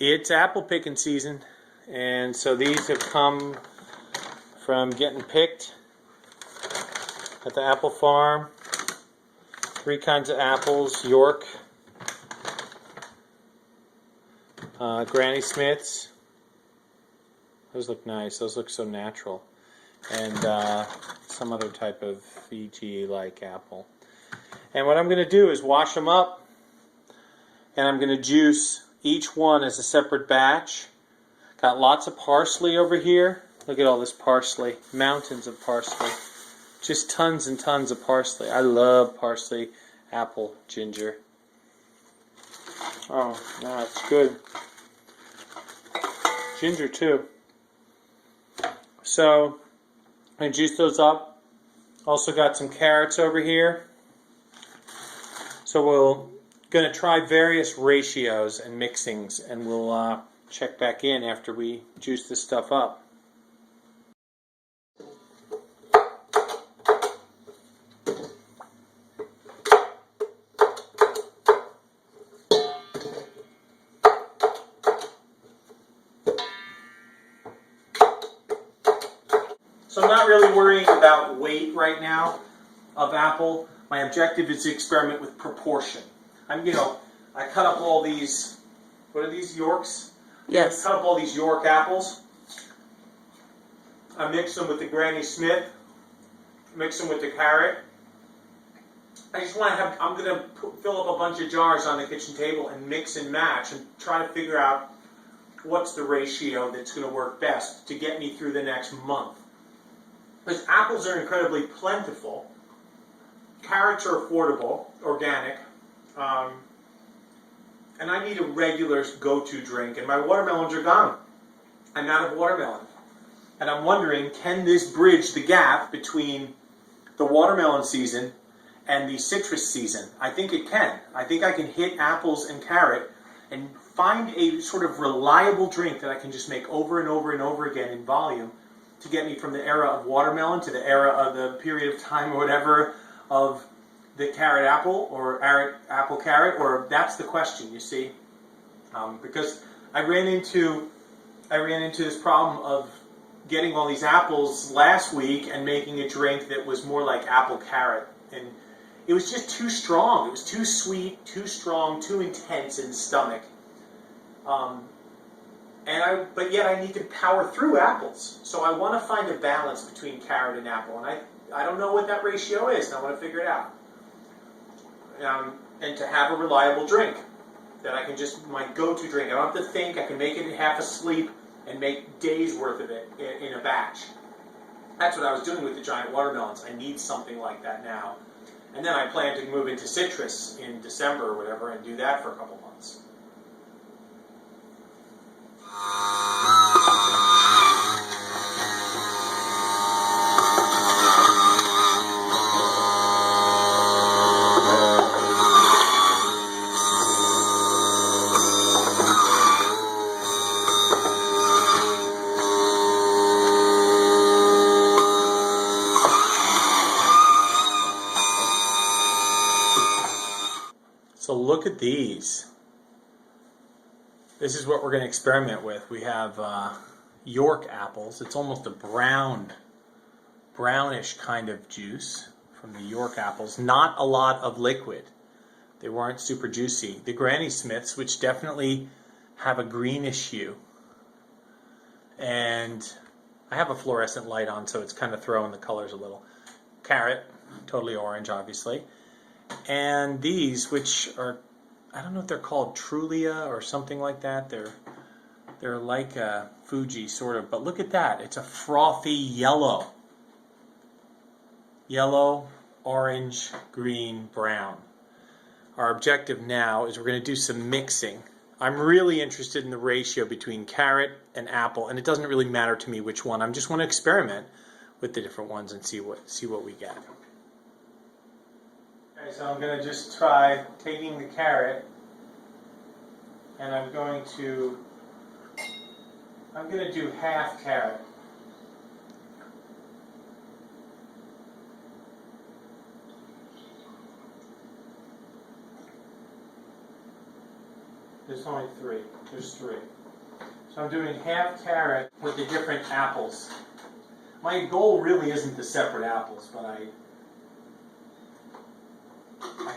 It's apple picking season, and so these have come from getting picked at the apple farm. 3 kinds of apples: York, Granny Smiths. Those look nice. Those look so natural. And some other type of Fiji-like apple. And what I'm going to do is wash them up, and I'm going to juice each one as a separate batch. Got lots of parsley over here. Look at all this parsley. Mountains of parsley. Just tons and tons of parsley. I love parsley, apple, ginger. Oh, no, it's good. Ginger too. So, I juice those up. Also got some carrots over here. So we're going to try various ratios and mixings, and we'll check back in after we juice this stuff up. So I'm not really worrying about weight right now of apple. My objective is to experiment with proportion. I cut up all these, what are these, Yorks? Yes. I cut up all these York apples. I mix them with the Granny Smith, mix them with the carrot. I just want to have, I'm going to fill up a bunch of jars on the kitchen table and mix and match and try to figure out what's the ratio that's going to work best to get me through the next month. Because apples are incredibly plentiful, carrots are affordable, organic, and I need a regular go-to drink, and my watermelons are gone. I'm out of watermelon. And I'm wondering, can this bridge the gap between the watermelon season and the citrus season? I think it can. I think I can hit apples and carrot and find a sort of reliable drink that I can just make over and over and over again in volume to get me from the era of watermelon to the era of the period of time or whatever of the carrot apple or apple carrot, or that's the question, you see. Because I ran into this problem of getting all these apples last week and making a drink that was more like apple carrot, and it was just too strong. It was too sweet, too strong, too intense in the stomach. But yet I need to power through apples. So I want to find a balance between carrot and apple. And I don't know what that ratio is, and I want to figure it out. And to have a reliable drink that I can just, my go-to drink. I don't have to think. I can make it half asleep and make days worth of it in a batch. That's what I was doing with the giant watermelons. I need something like that now. And then I plan to move into citrus in December or whatever and do that for a couple months. So look at these. This is what we're going to experiment with. We have York apples. It's almost a brownish kind of juice from the York apples. Not a lot of liquid. They weren't super juicy. The Granny Smiths, which definitely have a greenish hue. And I have a fluorescent light on, so it's kind of throwing the colors a little. Carrot, totally orange, obviously. And these, which are, I don't know if they're called Trulia or something like that. They're like a Fuji sort of, but look at that. It's a frothy yellow. Yellow, orange, green, brown. Our objective now is we're going to do some mixing. I'm really interested in the ratio between carrot and apple, and it doesn't really matter to me which one. I just want to experiment with the different ones and see what we get. Okay, so I'm going to just try taking the carrot, and I'm going to do half carrot. There's only three. There's three. So I'm doing half carrot with the different apples. My goal really isn't the separate apples, but I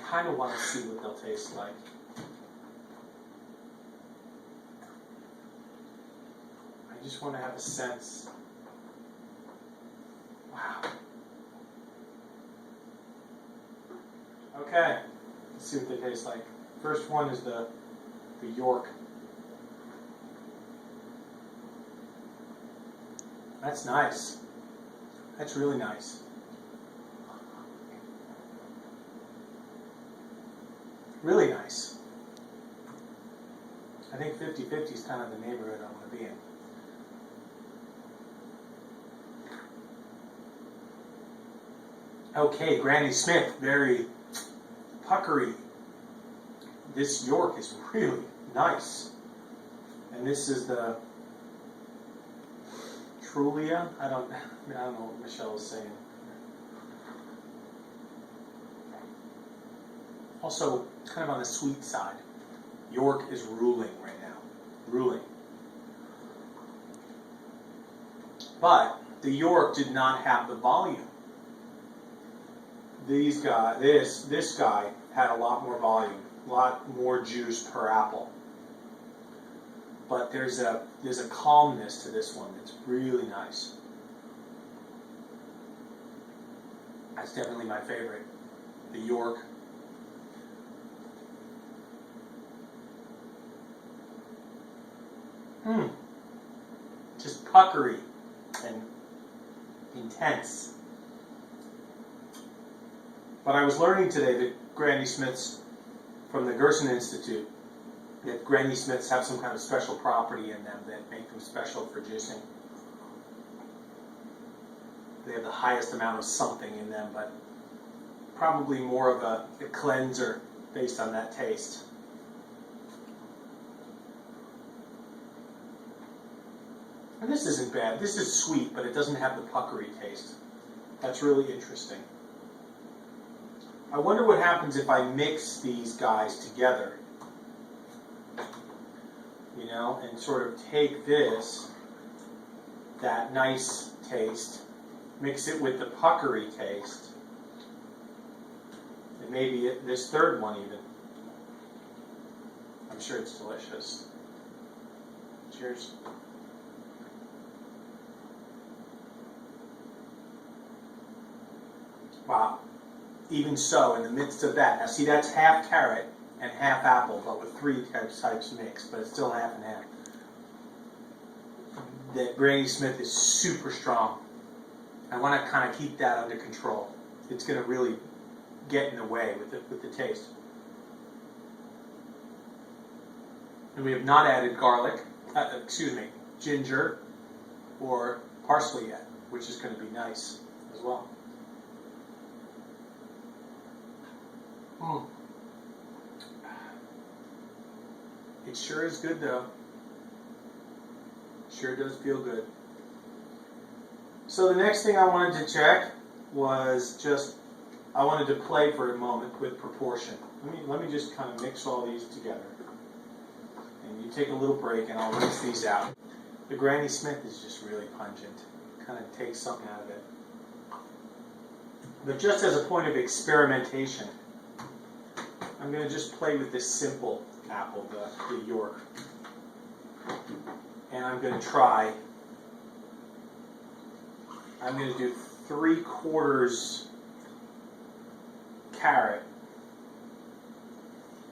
kind of want to see what they'll taste like. I just want to have a sense. Wow. Okay, let's see what they taste like. First one is the York. That's nice. That's really nice. Really nice. I think 50-50 is kind of the neighborhood I want to be in. Okay, Granny Smith, very puckery. This York is really nice. And this is the Trulia. I don't know what Michelle was saying. Also, kind of on the sweet side. York is ruling right now. Ruling. But the York did not have the volume. This guy had a lot more volume, a lot more juice per apple. But there's a calmness to this one that's really nice. That's definitely my favorite. The York. Just puckery and intense. But I was learning today that Granny Smiths, from the Gerson Institute, that Granny Smiths have some kind of special property in them that make them special for juicing. They have the highest amount of something in them, but probably more of a cleanser based on that taste. And this isn't bad. This is sweet, but it doesn't have the puckery taste. That's really interesting. I wonder what happens if I mix these guys together. You know, and sort of take this, that nice taste, mix it with the puckery taste, and maybe this third one even. I'm sure it's delicious. Cheers. Wow. Even so, in the midst of that, now see, that's half carrot and half apple, but with three types mixed, but it's still half and half. That Granny Smith is super strong. I want to kind of keep that under control. It's going to really get in the way with the taste. And we have not added ginger or parsley yet, which is going to be nice as well. It sure is good though. Sure does feel good. So the next thing I wanted to check was I wanted to play for a moment with proportion. Let me just kind of mix all these together. And you take a little break and I'll rinse these out. The Granny Smith is just really pungent. Kind of takes something out of it. But just as a point of experimentation, I'm going to just play with this simple apple, the York. And I'm going to do 3/4 carrot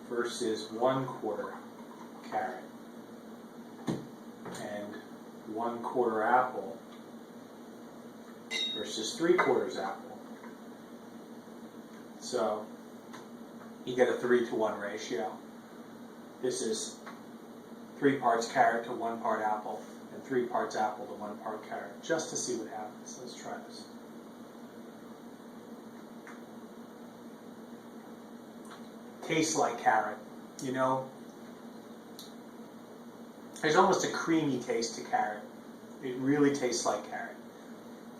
versus 1/4 carrot. And 1/4 apple versus 3/4 apple. So you get a 3-to-1 ratio. This is 3 parts carrot to 1 part apple, and 3 parts apple to 1 part carrot, just to see what happens. Let's try this. Tastes like carrot, you know. There's almost a creamy taste to carrot. It really tastes like carrot.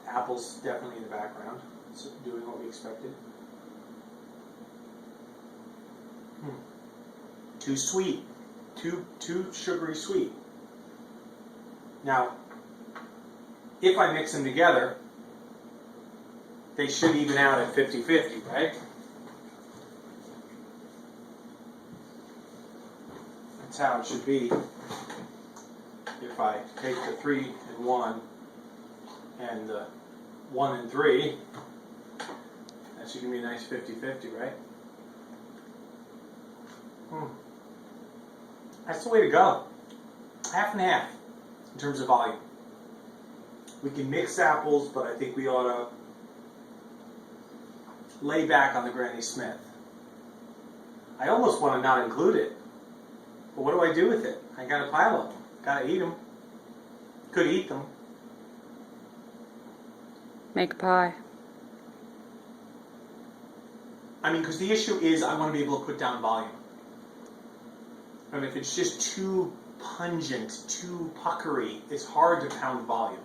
Apple's definitely in the background. It's doing what we expected. Too sweet. too sugary sweet. Now, if I mix them together, they should even out at 50-50, right? That's how it should be. If I take the 3 and 1 and the 1 and 3, that should give me a nice 50-50, right? That's the way to go. Half and half in terms of volume. We can mix apples, but I think we ought to lay back on the Granny Smith. I almost want to not include it. But what do I do with it? I got a pile of them. Got to eat them. Could eat them. Make a pie. I mean, because the issue is I want to be able to put down volume. I mean, if it's just too pungent, too puckery, it's hard to pound volume.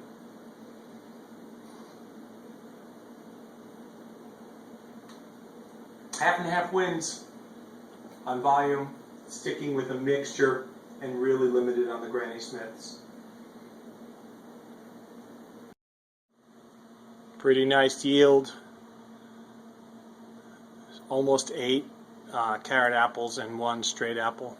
Half and half wins on volume, sticking with a mixture, and really limited on the Granny Smiths. Pretty nice yield. Almost 8 carrot apples and 1 straight apple.